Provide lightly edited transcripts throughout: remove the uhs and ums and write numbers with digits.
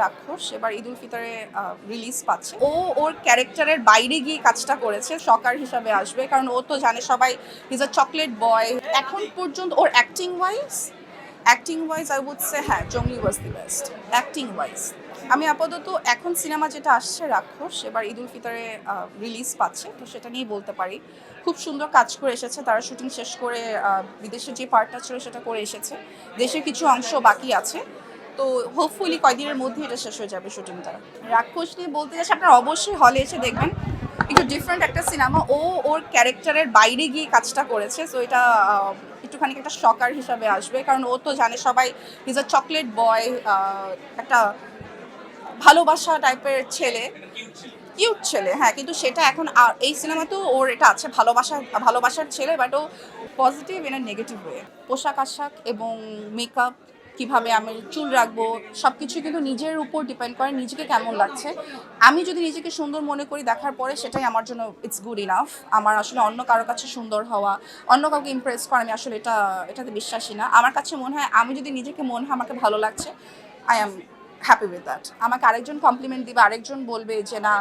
রাক্ষস, এবার ঈদ উল ফিতরে রিলিজ পাচ্ছে। ও ওর ক্যারেক্টারের বাইরে গিয়ে কাজটা করেছে, শকার হিসাবে আসবে, কারণ ও তো জানে সবাই ইজ আ চকলেট বয়। এখন পর্যন্ত ওর acting wise I would say হ্যাঁ, Junglee was the best acting wise. আমি আপাতত এখন সিনেমা যেটা আসছে রাক্ষস, এবার ঈদ উল ফিতরে রিলিজ পাচ্ছে, তো সেটা নিয়েই বলতে পারি। খুব সুন্দর কাজ করে এসেছে তারা, শুটিং শেষ করে বিদেশে যে পার্টটা ছিল সেটা করে এসেছে, দেশের কিছু অংশ বাকি আছে, তো হোপফুলি কয়দিনের মধ্যে এটা শেষ হয়ে যাবে শুটিংটা। রাক্ষস নিয়ে বলতে যাচ্ছে, আপনারা অবশ্যই হলে এসে দেখবেন, একটু ডিফারেন্ট একটা সিনেমা। ও ওর ক্যারেক্টারের বাইরে গিয়ে কাজটা করেছে, সো এটা একটুখানি একটা শকার হিসাবে আসবে, কারণ ও তো জানে সবাই ইজ আ চকলেট বয়, একটা ভালোবাসা টাইপের ছেলে, কিউট ছেলে, হ্যাঁ, কিন্তু সেটা এখন এই সিনেমাতেও ওর এটা আছে, ভালোবাসার ছেলে, বাট ও positive in a negative way. পোশাক আশাক এবং মেকআপ, কিভাবে আমি চুল রাখবো, সব কিছু কিন্তু নিজের উপর ডিপেন্ড করে, নিজেকে কেমন লাগছে। আমি যদি নিজেকে সুন্দর মনে করি দেখার পরে, সেটাই আমার জন্য ইটস গুড ইনাফ। আমার আসলে অন্য কারো কাছে সুন্দর হওয়া, অন্য কাউকে ইমপ্রেস করা, আমি আসলে এটাতে বিশ্বাসী না। আমার কাছে মনে হয় আমি যদি নিজেকে মনে হয় আমাকে ভালো লাগছে, I am happy with that. আমাকে আরেকজন কমপ্লিমেন্ট দিবে, আরেকজন বলবে যে না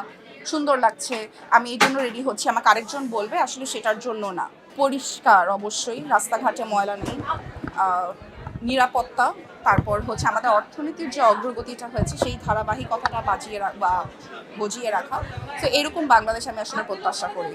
সুন্দর লাগছে, আমি এই জন্য রেডি হচ্ছি, আমাকে আরেকজন বলবে, আসলে সেটার জন্য না। পরিষ্কার অবশ্যই, রাস্তাঘাটে ময়লা নেই, নিরাপত্তা, তারপর হচ্ছে আমাদের অর্থনীতির যে অগ্রগতিটা হয়েছে সেই ধারাবাহিকতাটা বজিয়ে রাখা, তো এরকম বাংলাদেশ আমি আসলে প্রত্যাশা করি।